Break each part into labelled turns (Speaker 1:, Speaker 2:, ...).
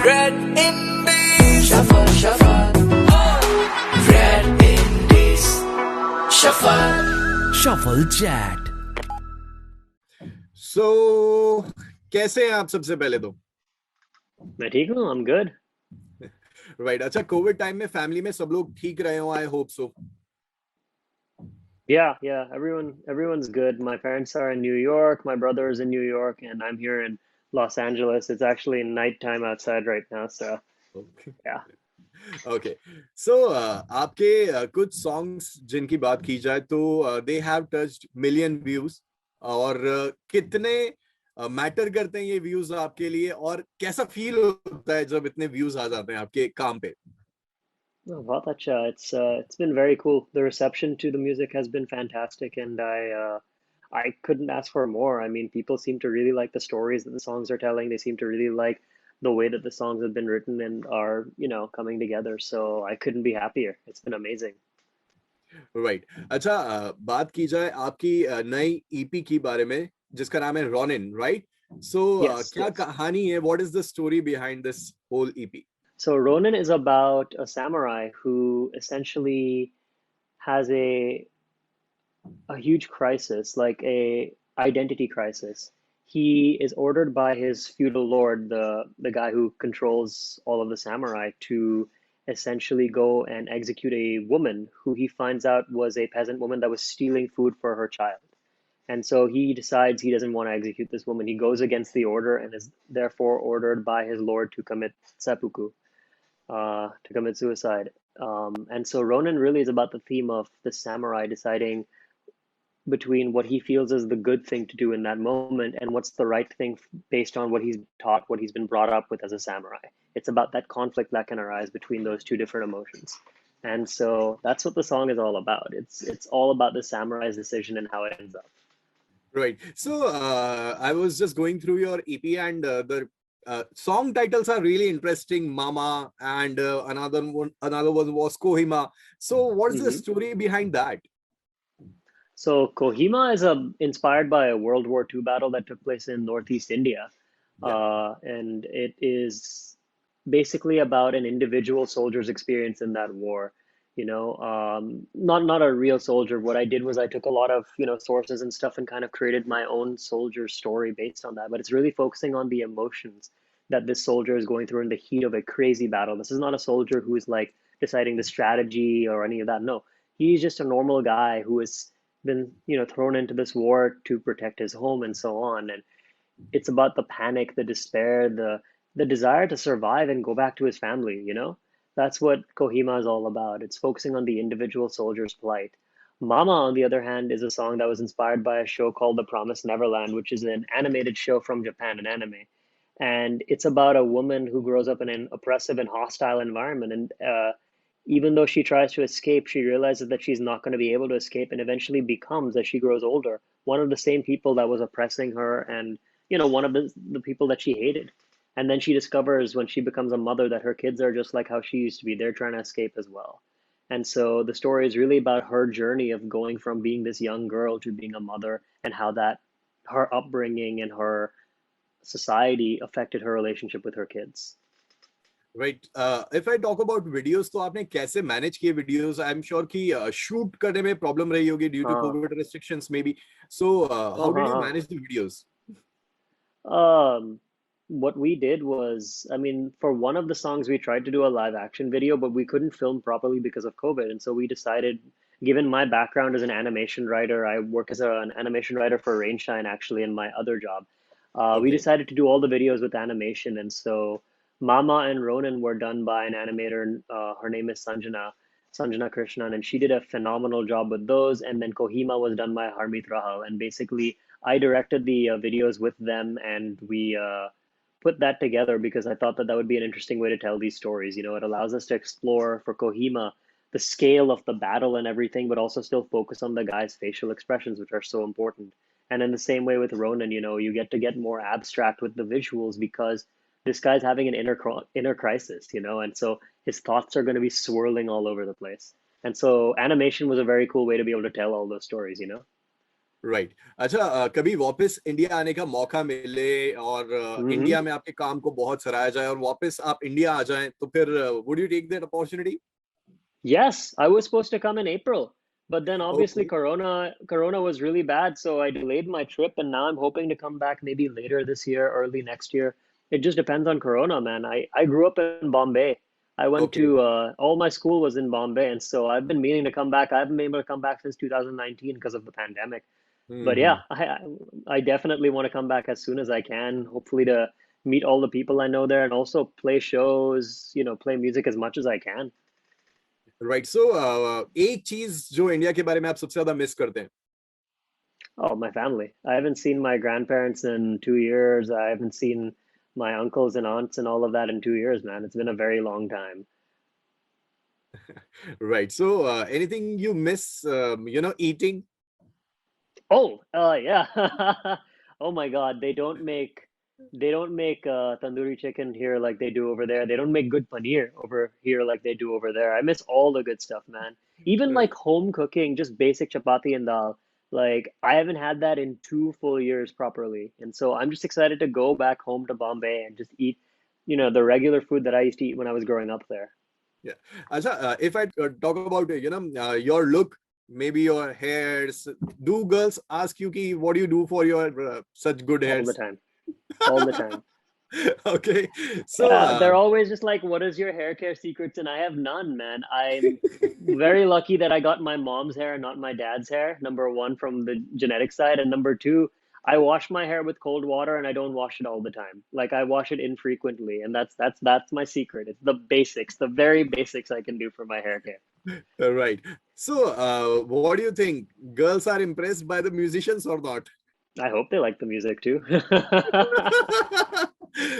Speaker 1: Red Indies. Shuffle, shuffle. Red Indies. Shuffle.
Speaker 2: Shuffle Chat.
Speaker 3: So, कैसे हैं आप सबसे पहले तो?
Speaker 4: मैं ठीक हूँ, I'm good.
Speaker 3: राइट अच्छा कोविड टाइम में फैमिली में सब लोग ठीक रहे हो I hope so.
Speaker 4: Yeah, everyone's good. My parents are in New York, my brother is in New York, and I'm here in Los Angeles. It's actually nighttime outside right now, so yeah.
Speaker 3: Okay so आपके कुछ songs जिनकी बात की जाए तो they have touched million views और कितने matter करते हैं ये व्यूज आपके लिए और कैसा फील होता है जब इतने व्यूज आ जाते हैं आपके काम पे?
Speaker 4: Oh, बहुत अच्छा. It's been very cool. The reception to the music has been fantastic, and I couldn't ask for more. I mean, people seem to really like the stories that the songs are telling. They seem to really like the way that the songs have been written and are, coming together. So I couldn't be happier. It's been amazing.
Speaker 3: Right अच्छा बात की जाए आपकी नई EP की बारे में जिसका नाम है रॉनिन राइट सो
Speaker 4: Yes,
Speaker 3: क्या
Speaker 4: yes.
Speaker 3: कहानी है what is the story behind this whole EP?
Speaker 4: So Ronin is about a samurai who essentially has a huge crisis, like a identity crisis. He is ordered by his feudal lord, the guy who controls all of the samurai, to essentially go and execute a woman who he finds out was a peasant woman that was stealing food for her child. And so he decides he doesn't want to execute this woman. He goes against the order and is therefore ordered by his lord to commit seppuku, to commit suicide. And so Ronin really is about the theme of the samurai deciding between what he feels is the good thing to do in that moment and what's the right thing based on what he's taught, what he's been brought up with as a samurai. It's about that conflict that can arise between those two different emotions. And so that's what the song is all about. It's all about the samurai's decision and how it ends up.
Speaker 3: Right. So I was just going through your EP and the song titles are really interesting. Mama and another one was Kohima. So what's the story behind that?
Speaker 4: So Kohima is inspired by a World War II battle that took place in Northeast India. And it is basically about an individual soldier's experience in that war. Not a real soldier. What I did was I took a lot of, sources and stuff and kind of created my own soldier story based on that. But it's really focusing on the emotions that this soldier is going through in the heat of a crazy battle. This is not a soldier who is like deciding the strategy or any of that. No, he's just a normal guy who has been, thrown into this war to protect his home and so on. And it's about the panic, the despair, the desire to survive and go back to his family. That's what Kohima is all about. It's focusing on the individual soldier's plight. Mama, on the other hand, is a song that was inspired by a show called The Promised Neverland, which is an animated show from Japan, an anime. And it's about a woman who grows up in an oppressive and hostile environment. And even though she tries to escape, she realizes that she's not going to be able to escape and eventually becomes, as she grows older, one of the same people that was oppressing her and, one of the people that she hated. And then she discovers when she becomes a mother that her kids are just like how she used to be. They're trying to escape as well. And so the story is really about her journey of going from being this young girl to being a mother and how that her upbringing and her society affected her relationship with her kids.
Speaker 3: Right. If I talk about videos, तो आपने कैसे manage किए videos? I'm sure कि shoot करने में problem रही होगी due to COVID restrictions maybe. So how did you manage the videos?
Speaker 4: What we did was, I mean, for one of the songs, we tried to do a live action video, but we couldn't film properly because of COVID. And so we decided, given my background as an animation writer, I work as an animation writer for Rainshine actually in my other job. We decided to do all the videos with animation. And so Mama and Ronin were done by an animator. Her name is Sanjana Krishnan, and she did a phenomenal job with those. And then Kohima was done by Harmeet Rahal. And basically, I directed the videos with them, and we put that together because I thought that that would be an interesting way to tell these stories. It allows us to explore for Kohima the scale of the battle and everything, but also still focus on the guy's facial expressions, which are so important. And in the same way with Ronin, you get to get more abstract with the visuals because this guy's having an inner crisis, and so his thoughts are going to be swirling all over the place. And so animation was a very cool way to be able to tell all those stories.
Speaker 3: Right अच्छा कभी वापस India आने का मौका मिले और
Speaker 4: Mm-hmm.
Speaker 3: India में आपके काम को बहुत सराहा जाए और वापस आप इंडिया आ जाएं तो फिर would you take that opportunity?
Speaker 4: Yes, I was supposed to come in April, but then obviously
Speaker 3: okay
Speaker 4: Corona was really bad, so I delayed my trip, and now I'm hoping to come back maybe later this year, early next year. It just depends on Corona, man. I grew up in Bombay. I went
Speaker 3: okay
Speaker 4: to all my school was in Bombay, and so I've been meaning to come back. I haven't been able to come back since 2019 because of the pandemic. But yeah,
Speaker 3: hmm
Speaker 4: I definitely want to come back as soon as I can, hopefully to meet all the people I know there and also play shows, play music as much as I can.
Speaker 3: Right so एक चीज जो India के बारे में आप सबसे ज्यादा miss करते हैं?
Speaker 4: Oh, my family. I haven't seen my grandparents in 2 years. I haven't seen my uncles and aunts and all of that in 2 years, man. It's been a very long time.
Speaker 3: Right so anything you miss eating?
Speaker 4: Oh, yeah. Oh my God, they don't make tandoori chicken here like they do over there. They don't make good paneer over here like they do over there. I miss all the good stuff, man. Even like home cooking, just basic chapati and dal. Like I haven't had that in 2 full years properly. And so I'm just excited to go back home to Bombay and just eat, the regular food that I used to eat when I was growing up there.
Speaker 3: Yeah. Acha, if I talk about your look, maybe your hairs, do girls ask you ki, what do you do for your such good
Speaker 4: All the
Speaker 3: hairs?
Speaker 4: time. All the time.
Speaker 3: Okay, so
Speaker 4: Yeah, they're always just like, what is your hair care secrets? And I have none, man. I'm very lucky that I got my mom's hair and not my dad's hair. Number one, from the genetic side. And number two, I wash my hair with cold water and I don't wash it all the time. Like I wash it infrequently. And that's my secret. It's the basics, the very basics I can do for my hair care.
Speaker 3: right. So, what do you think? Girls are impressed by the musicians or not?
Speaker 4: I hope they like the music too.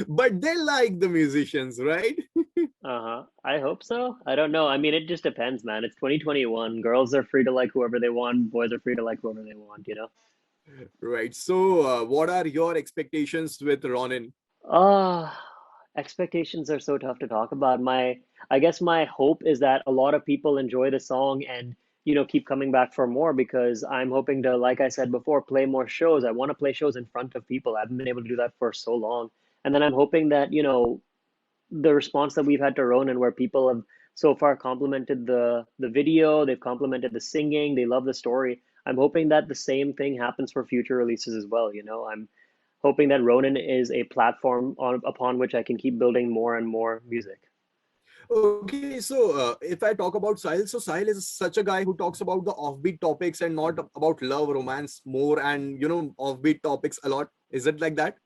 Speaker 3: But they like the musicians, right?
Speaker 4: Uh-huh. I hope so. I don't know. I mean, it just depends, man. It's 2021. Girls are free to like whoever they want. Boys are free to like whoever they want?
Speaker 3: Right. So, what are your expectations with Ronin?
Speaker 4: Ah, expectations are so tough to talk about. I guess my hope is that a lot of people enjoy the song and, keep coming back for more because I'm hoping to, like I said before, play more shows. I want to play shows in front of people. I haven't been able to do that for so long. And then I'm hoping that, the response that we've had to Ronin, where people have so far complimented the video, they've complimented the singing, they love the story. I'm hoping that the same thing happens for future releases as well. I'm hoping that Ronin is a platform upon which I can keep building more and more music.
Speaker 3: Okay, so if I talk about Sahil, so Sahil is such a guy who talks about the offbeat topics and not about love, romance more, and offbeat topics a lot. Is it like that?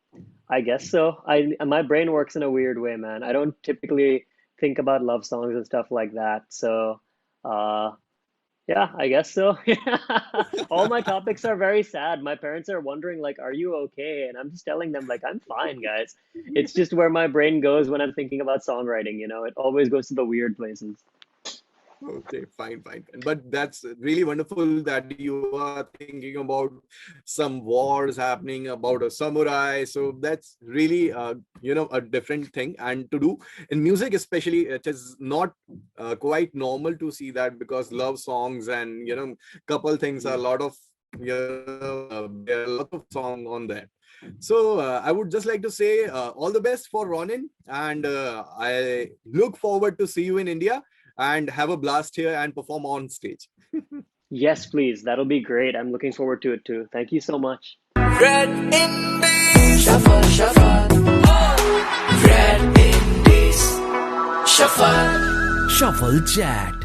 Speaker 4: I guess so. My brain works in a weird way, man. I don't typically think about love songs and stuff like that. So, uh, yeah, I guess so. All my topics are very sad. My parents are wondering, like, are you okay? And I'm just telling them, like, I'm fine, guys. It's just where my brain goes when I'm thinking about songwriting, It always goes to the weird places.
Speaker 3: Okay, fine, fine. But that's really wonderful that you are thinking about some wars happening, about a samurai. So that's really, a different thing. And to do in music, especially, it is not quite normal to see that because love songs and, couple things are a lot of, there are a lot of song on that. So I would just like to say all the best for Ronin. And I look forward to see you in India and have a blast here and perform on stage.
Speaker 4: Yes, please. That'll be great. I'm looking forward to it too. Thank you so much.
Speaker 1: Red Indies, shuffle, shuffle. Red Indies, shuffle.
Speaker 2: Shuffle Chat.